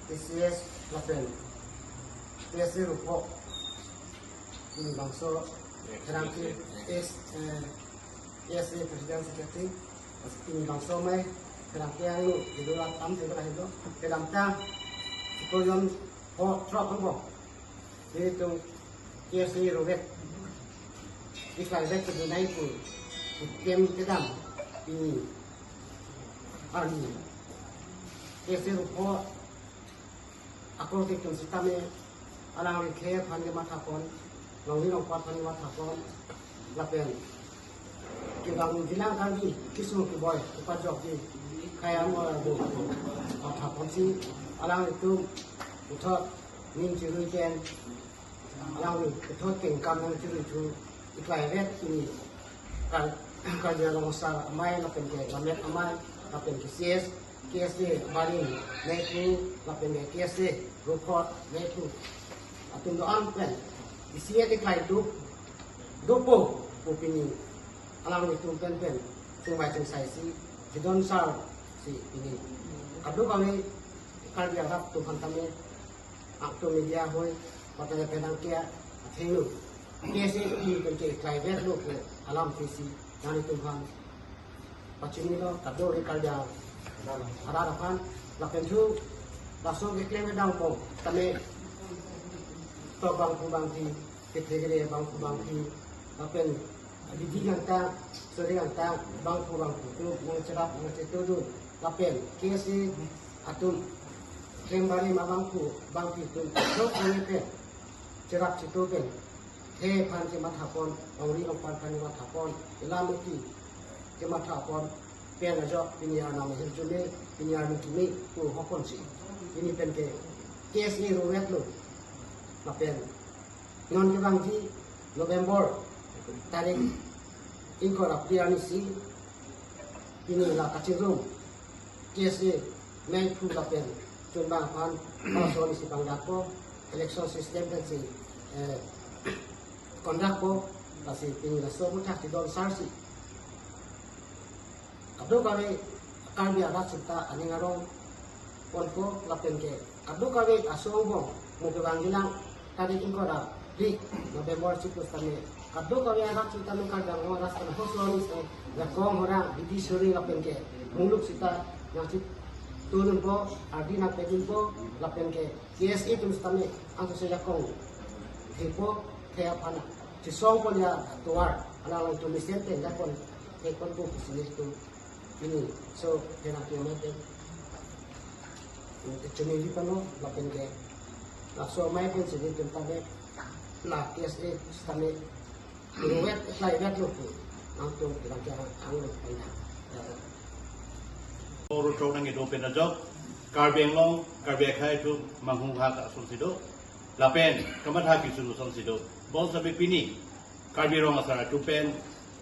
TCS lapen TCS rupo ini bangso kerangki TCS Presiden Secretary ini bangso mai kerangki yang didolat am tidak itu kerangka sekolah truk apa itu TCS robek ikhlas itu naik pun kem kedam ini army TCS rupo aku tikung sistem alang rike panjang mata pon, lalu nompat panjang mata pon, lapen. Kita bilang kali kisah kiboy, kita jawab di kayak mau mata pon si alang itu udah ning ciri jen, alang itu tingkam yang ciri itu ikhlas ini kan dia ngomong amai lapen ke lamet amai lapen kisies KSD Barin Netu lapen KSD report Netu atun doan plan isia deklai dopo opini alang itu pen sungai censai si don sar si ini kado kami kal dia rap tu kami akto media hoy patanya penang kia thengu KSD ini pen deklai vet lo ke alam visi dan itu kan pacini lo kado kal dia ada kan, lakukan tu, langsung kita medang pun, kami bang di, kita bang di, lakukan di ganta, sering ganta, bang tu, tu mencerap tu, lakukan KSD atau kembali bang itu, tu kami cerap situ kan, pan cemat hapon, orang lompat pan cemat hapon, dalam itu cemat hapon. Pen aja piniar nama hijaunya piniar mungkin tu hapon sih ini pen ke kes ni ruwet lo lapen non kebang di November tarik ingkor aprian si ini lah kacir room kes ni main tu lapen coba pan masuk di Bangladesh election system dan si kondak masih ini lah semua tak tidor sarsi Abdo kami akan biara cerita ani ngarong ponko lapen ke. Abdo kami asong bong mau panggilan tadi ingkora di November situs kami. Abdo kami ada cerita mengkadang orang rasa hosonis ya kong orang di suri lapen ke. Muluk cerita yang turun po adi nak pejin po lapen ke. KSE terus kami angkat saja kong. Hipo kayak apa? Cisong pun ya tuar. Anak itu misente ya pun ekor po bisnis tu. Ini, so kena kiamat cumi di pano, lapen ke, so mai pun sedih tentang lah KSD kami ruwet lainnya tu, langsung kira-kira anggur banyak. Orang cakap nang itu pernah jawab, karbeng long, karbeng kaya itu menghubungkan asal sido, lapen kemat haki solusi sido, bol sampai pini, karbeng long asal itu pen.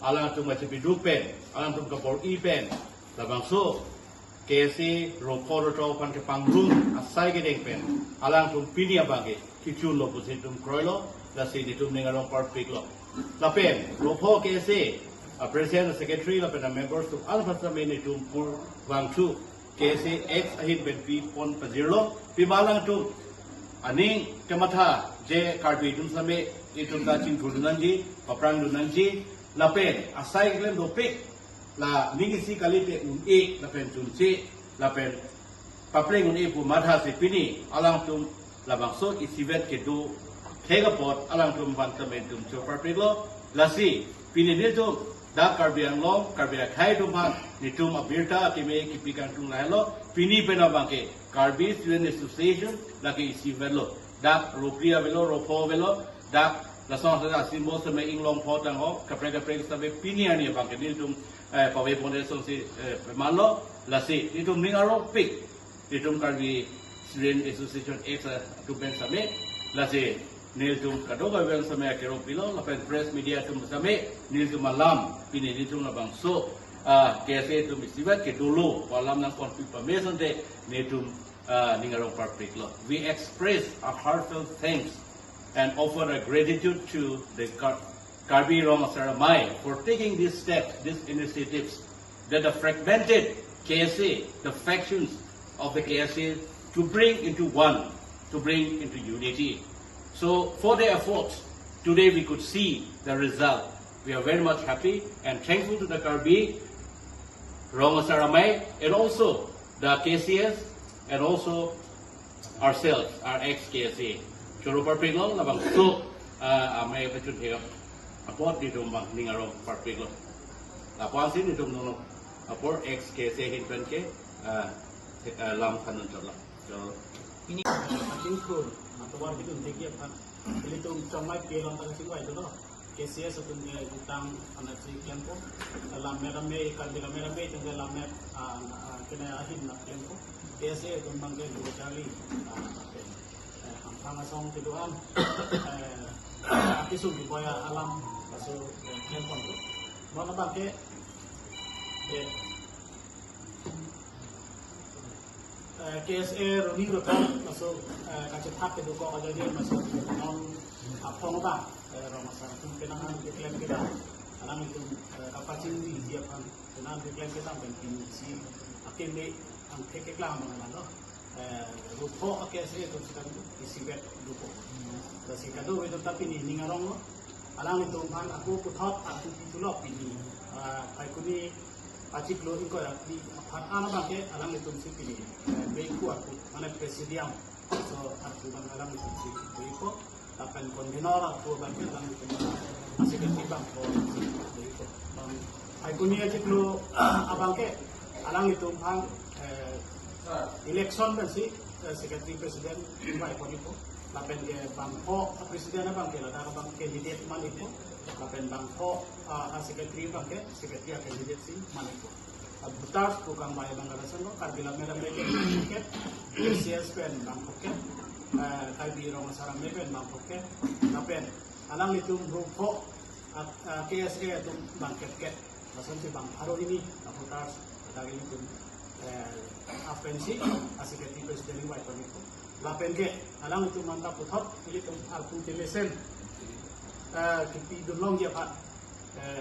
Alang tu macam biduk pen, alang tu kapor pen, labang so, KSC rokor pan ke panggung asai ke deng pen, alang tu pini abang ke, kicun lo pusin tu kroilo, lasi di tu nengarong perfect lo, lapen ropo KSC, President Secretary lapen members tu alfa sama ini tu pur bang tu, KSC X ahit ben pi pon pazirlo, pi balang tu, aning kematha je karbi tu sama itu kacing turunanji, paprang turunanji. Lapen asai kalian dopik la mingisi kali te lapen tunci lapen papring pu madha se pini alang tum labang so isivet ke do thega pot alang tum bantamen tum chopar prilo lasi pini ni tum da karbiang long karbiang khai tum han ni tum abirta kime kipikan tum lailo pini pena bangke karbi student association laki isivet lo da rupia velo ropo velo da Lasong saja simbol sama inglong potang ho, kaprega sampai pinian ni bangke ni tum pawai pondesong si malo lasi ni tum ningaro pik ni tum karbi student association X tu pen sampai lasi ni tum kadoga pen sampai kero pilo lapen press media tum sampai ni tum malam pini ni tum labang so KSA tum istibat ke dulu malam nang konflik pamesan te ni tum ningaro perfect lo. We express our heartfelt thanks and offer a gratitude to the Karbi Roma Saramai for taking these steps, these initiatives that the fragmented KSA, the factions of the KSA to bring into one, to bring into unity. So for their efforts, today we could see the result. We are very much happy and thankful to the Karbi, Rong Asaramay, and also the KCS, and also ourselves, our ex-KSA. Choro Parpiglo, Nabang So, may pachun here, apot dito bang ningarong Parpiglo. Apansin dito nono, apor ex-KSA hinpenke, lam kanon chola. Ini tingkul atau warga itu tinggi apa? Jadi tu comai pelong tang singwai tu loh. Kesia sebelumnya utang anak si kelompok dalam merame ikan dalam merame itu dalam mer kena akhir nak kelompok. Kesia itu mangke dua kali. Hampang asong keduaan. Kisah di bawah alam masuk kelompok tu. Mana bangke? KSA Roni Rotan masuk kacat hak itu kok aja dia masuk non apong bang Ramasana tu kenangan iklan kita alam itu kapacin di siapkan kenangan iklan kita penting si akhirnya angke iklan mana lo rupo KSA itu sekarang disibet rupo kasi kado itu tapi ni ningarong lo alam itu kan aku putot aku pitulop ini aku ni Acik lo ingko ya di anak bangke alam itu mesti pilih beku aku mana presidium so aku bang alam itu mesti beku tapi konvenor aku bangke alam itu masih ketimbang ko beku bang aku ni acik lo abangke alam itu bang election kan si sekretari presiden cuma itu tapi dia bangko presiden bangke lah darah bang kandidat mana itu Kapen bangko sekretari bangke sekretari kandidat si maniko. Butas bukan bayar bangkalasan lo karbila merah mereka bangke KCS pen bangkoke karbi Rong Asaramay pen bangkoke kapen alam itu grupo KSA itu bangket ke masan si bang haro ini butas dari itu apensi sekretari presiden ini bayar maniko. Lapen ke alam itu mantap putot itu alpun telesen kipi dunlong dia pak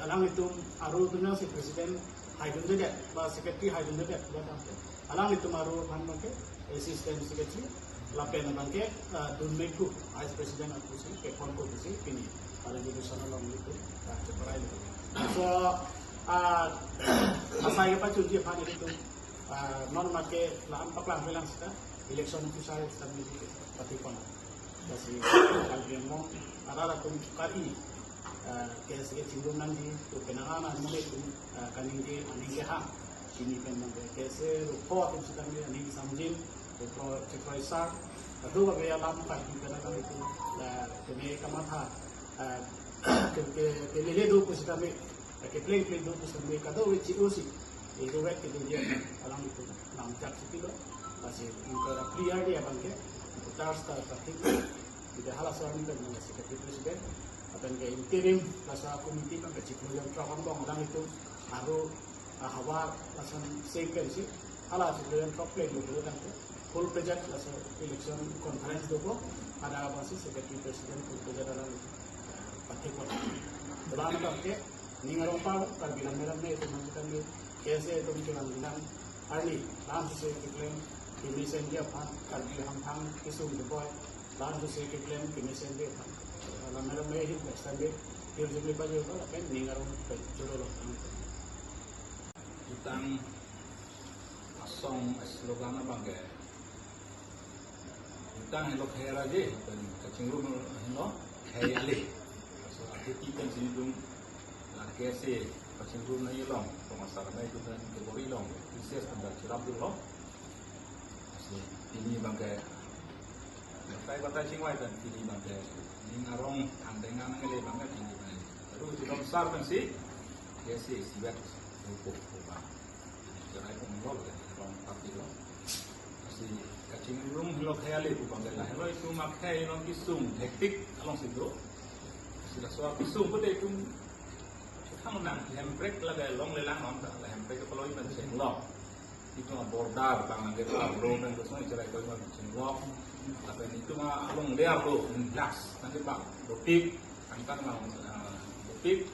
alang itu aru dunang si presiden haidun dedet ba sekretari haidun dedet alang itu maru pan bangke asisten sekretari lapen bangke dunmeku vice presiden aku si ke konko si kini pada jadi sana long itu ceperai itu so asai apa cuci pan itu non make lam paklang bilang kita election itu saya sedang di tapi pun kasi kalbian mo arara kung kari kaya sige cinggung nanti tu kenangan mulai tu kaningge aningge ha ini kan mangke kaya se rupo tu sudah ni aning samjin rupo cekrisa kedua kaya lam kan kana kan itu kene kamatha ke lele do ku sudah me ke pleng do ku sudah me kado wici usi itu wet itu dia alam itu lam jak sipilo kasi ingkara clear dia bangke putar start praktik tidak halas orang itu dengan sekretari presiden atau ke interim rasa komite kan ke cikgu yang terawang bang orang itu haru hawa lasan sengken sih halas cikgu yang top play dulu kan full project rasa election conference dulu ada apa sih sekretari presiden full project dalam pakai kota dalam apa ke ningarong pa karbilang meram itu maksudnya ni kese itu bilang hari langsung saya klaim ini sendiri apa karbilang hang kisung boy lalu saya klaim kini sendiri apa lamera mehi sendiri dia jadi baju apa kan ningarong jero loh utang asong slogan apa ke utang hello khair aja dan kacingrum hello khair ale so ada kita sini dum kese kacingrum na ilong pemasaran itu dan kebori long bisnis anda cerap dulu asli ini bangke batai singwai dan ini bangke ningarong andengan ngele banget ini terus di dalam besar kan sih kese sibat untuk ubah jadi pemulung kan orang parti lo masih kacing rum lo khayali bu bangga lah lo itu makai lo kisung hektik along situ sudah soal kisung pada itu kan nang handbrake lagi long lelang non tak handbrake kalau itu masih senglok itu bordar tangan kita bro dan terus nanti cerai kalau itu senglok tapi itu mah along liar tuh gas nanti pak dotik angkat mau dotik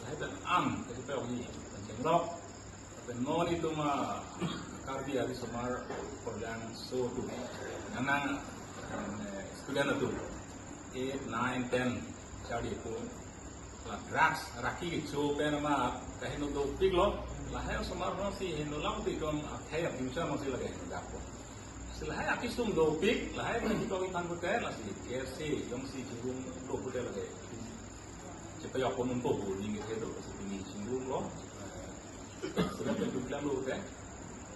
lah dan am jadi pergi senglok non itu mah Karbi hari semar perjalanan so tu, anak student tu, 8, 9, 10 jadi itu drugs raki itu penama kahin untuk pig lo, lahir semar masih hindulang tikam kayak bisa masih lagi dapat. Selain aki sum do pig, lahir lagi kau ikan putih masih KFC yang si cinggung do putih lagi. Cepat ya pun untuk ini gitu, seperti cinggung lo. Sudah berjualan lo deh,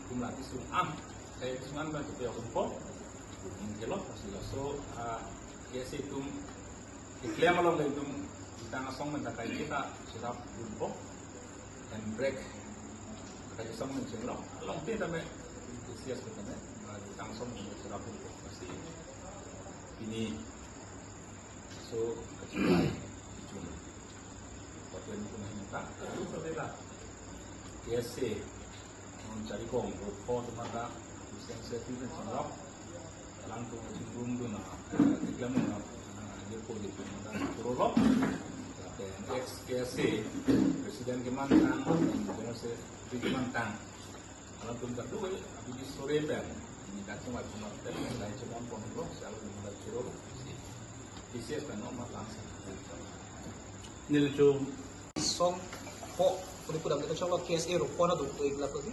kumlati sunam, saya sunam kan cepat ya pun ini lo masih so KFC itu iklim malam itu kita ngasong mendakai kita sirap jumbo and break kita isong menceng lo, long ti tapi sias kita kita ngasong sirap jumbo masih ini so kecil jumbo waktu ini pun kita itu berbeda KFC mencari kong berpo tempat sensitif dan sirap langsung cenderung tu nak iklim nak dia pun itu dan turun dan XKC Presiden Kementan dan Kementan kalau pun berdua habis sore dan ini kacau macam apa dan lain macam pun belum selalu mulai turun isi kan nomor langsung Nilju Song po puri pura kita coba KSA ro pona do to igla pagi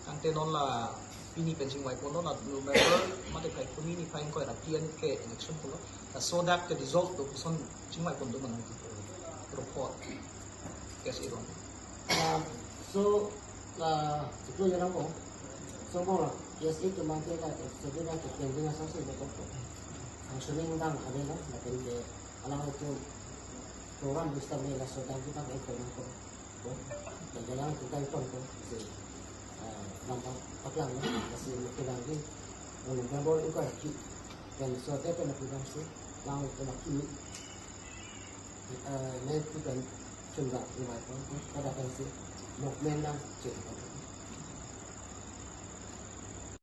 ante non la pini penjing wai pono na November mate kai community fine ko ra PNK election ko so that the result do son jingwai pon do man report KSA ro So, sebelum jalan ko, so mo lah, yes itu mungkin kita sebenarnya kita dengan satu betul. Ang suling dang ada lah, depende alam itu program bisa mela so dan kita ikut ko. Dan jalan kita ikut ko, si nampak paklang ni, kasi mungkin lagi, orang gambar itu kan, dan so kita nak program si, lang itu nak ini, nanti kan cuma lima pun, kada kan si. Movement lang, cik.